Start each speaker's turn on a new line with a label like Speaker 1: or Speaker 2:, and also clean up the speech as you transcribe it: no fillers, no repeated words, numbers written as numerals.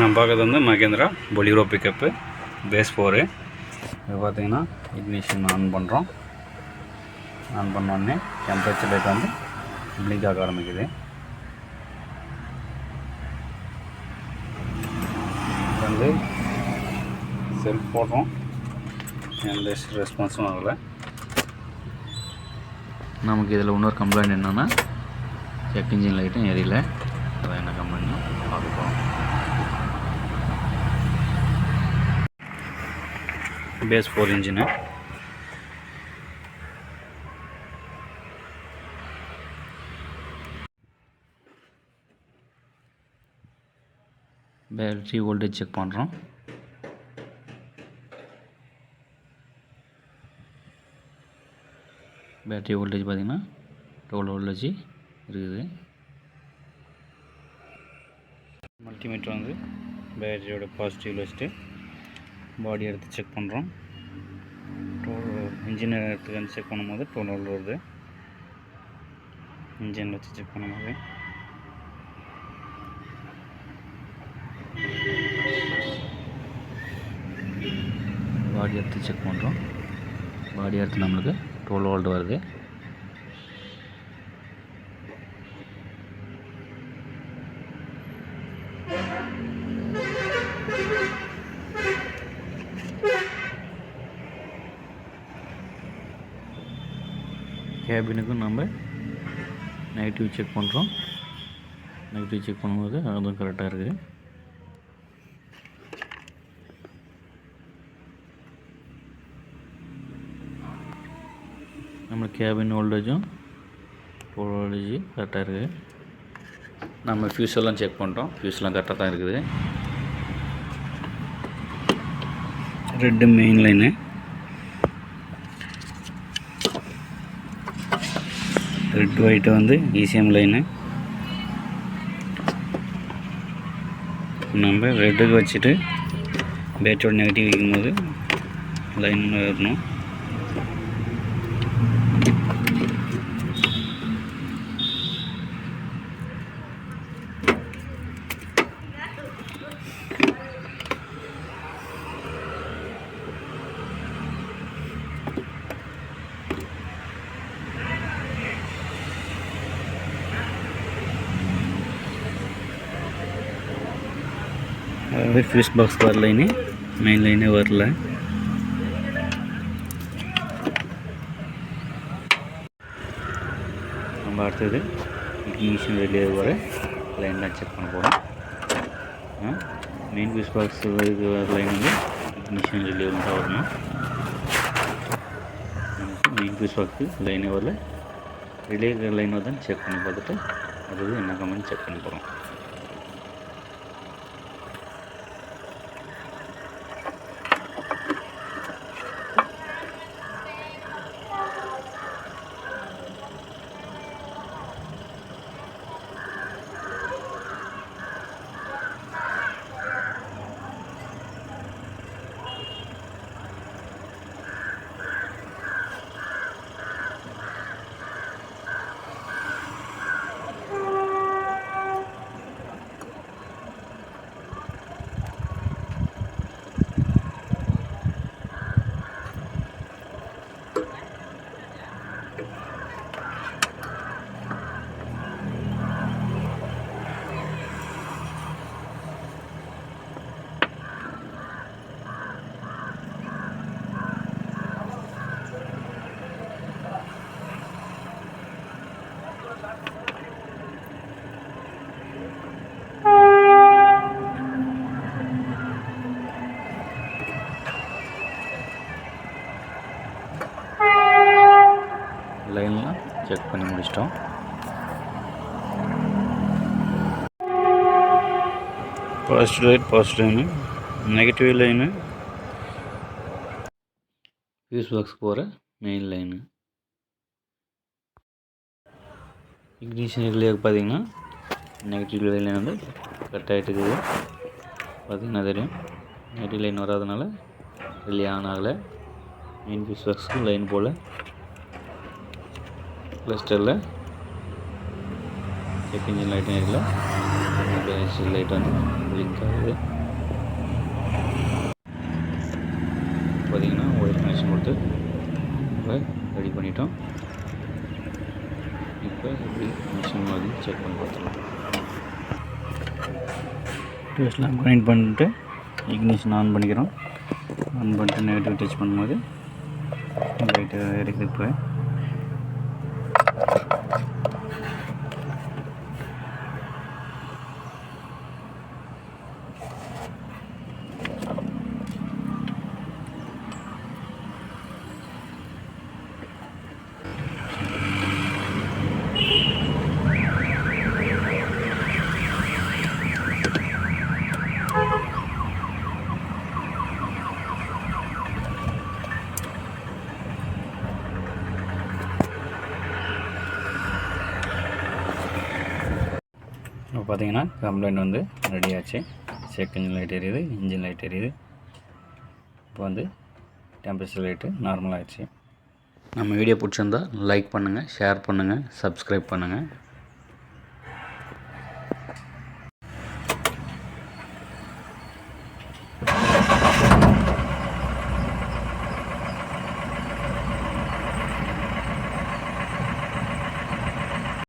Speaker 1: நான் பார்க்குறது வந்து மகேந்திரா பொலிரோ பிக்கப்பு பேஸ் 4. இது பார்த்திங்கன்னா இக்னிஷன் ஆன் பண்ணுறோம். ஆன் பண்ணோடனே டெம்பரேச்சர் லைட் வந்து பிளிங்க் ஆக ஆரம்பிக்குது. வந்து செல்ஃப் போடுறோம், எந்த ரெஸ்பான்ஸும் ஆகலை. நமக்கு இதில் இன்னொரு கம்ப்ளைண்ட் என்னென்னா செக் இன்ஜின் லைட்டும் எரியல. அதான் என்ன கம்ப்ளைண்ட்னு பார்க்க போகிறோம். Phase 4 engine battery voltage check பண்ணுறோம். பேட்டரி வோல்டேஜ் பார்த்திங்கன்னா 12 வோல்டேஜ் இருக்குது. மல்டிமீட்டர் வந்து பேட்டரியோட பாசிட்டிவ் வச்சுட்டு பாடி எடுத்து செக் பண்ணுறோம். இன்ஜினை எடுத்து வந்து செக் பண்ணும்போது 12 வருது. இன்ஜின் வச்சு செக் பண்ணும்போது பாடி எடுத்து செக் பண்ணுறோம். பாடி எடுத்து நம்மளுக்கு 12 வோல்ட் வருது. கேபினுக்கும் நம்ம நெகட்டிவ் செக் பண்ணுறோம். நெகட்டிவ் செக் பண்ணும்போது அதுவும் கரெக்டாக இருக்குது. நம்ம கேபின் வோல்டேஜும் 12 வோல்டேஜ் கரெக்டாக இருக்குது. நம்ம ஃபியூஸ் எல்லாம் செக் பண்ணுறோம். ஃபியூஸ்லாம் கரெக்டாக தான் இருக்குது. Red main line, red white வந்து ECM லைனு. நம்ம ரெட்டுக்கு வச்சுட்டு பேட்டரியோட நெகட்டிவ் வைக்கும்போது லைன் வரணும். அதாவது ஃபியூஸ் பாக்ஸ் வர லைனு, மெயின் லைனே வரல. நம்ம அடுத்தது இக்னிஷன் வெளியே வர லைன்லாம் செக் பண்ண போகிறோம். மெயின் ஃபியூஸ் பாக்ஸ் வர லைன் வந்து இக்னிஷன் வெளியே வந்து வரணும். மெயின் ஃபியூஸ் பாக்ஸு லைனே வரல. ரிலே லைன் வந்து செக் பண்ணி பார்த்துட்டு அது என்ன கமெண்ட் செக் பண்ணி போகிறோம். லைன்லாம் செக் பண்ணி முடிச்சிட்டோம். Positive light positive line, negative line fuse box போகிற மெயின் லைனு. இக்னிஷன் ரிலேக்கு பார்த்திங்கன்னா நெகட்டிவ் லைன் வந்து கட் ஆகிட்டு இருக்குது. பார்த்திங்கன்னா தெரியும், நெகட்டிவ் லைன் வராதனால ரிலே ஆன் ஆகலை. மெயின் ஃபியூஸ் பாக்ஸுக்கு லைன் போல். கிளஸ்டரில் செக் இன்ஜின் லைட்டும் இல்லை. டெம்பரேச்சர் லைட் வந்து பிளிங்க் ஆகுது. பார்த்திங்கன்னா ஒயர் கனெக்ஷன் கொடுத்து இப்போ ரெடி பண்ணிட்டோம். இப்போ எப்படி மிஷின் மாதிரி செக் பண்ணி பார்த்துக்கலாம். டூஸ்லாம் கனெக்ட் பண்ணிட்டு இக்னிஷன் ஆன் பண்ணிக்கிறோம். ஆன் பண்ணிட்டு நெகட்டிவ் டச் பண்ணும்போது லைட்டு இருக்குது. இப்போ பார்த்தீங்கன்னா கம்ப்ளைண்ட் வந்து ரெடி ஆச்சு. செக் இன்ஜின் லைட் எரியுது, இன்ஜின் லைட் எரியுது. இப்போ வந்து டெம்பரேச்சர் லைட்டு நார்மல் ஆகிடுச்சு. நம்ம வீடியோ பிடிச்சிருந்தா லைக் பண்ணுங்கள், ஷேர் பண்ணுங்கள், சப்ஸ்கிரைப் பண்ணுங்கள்.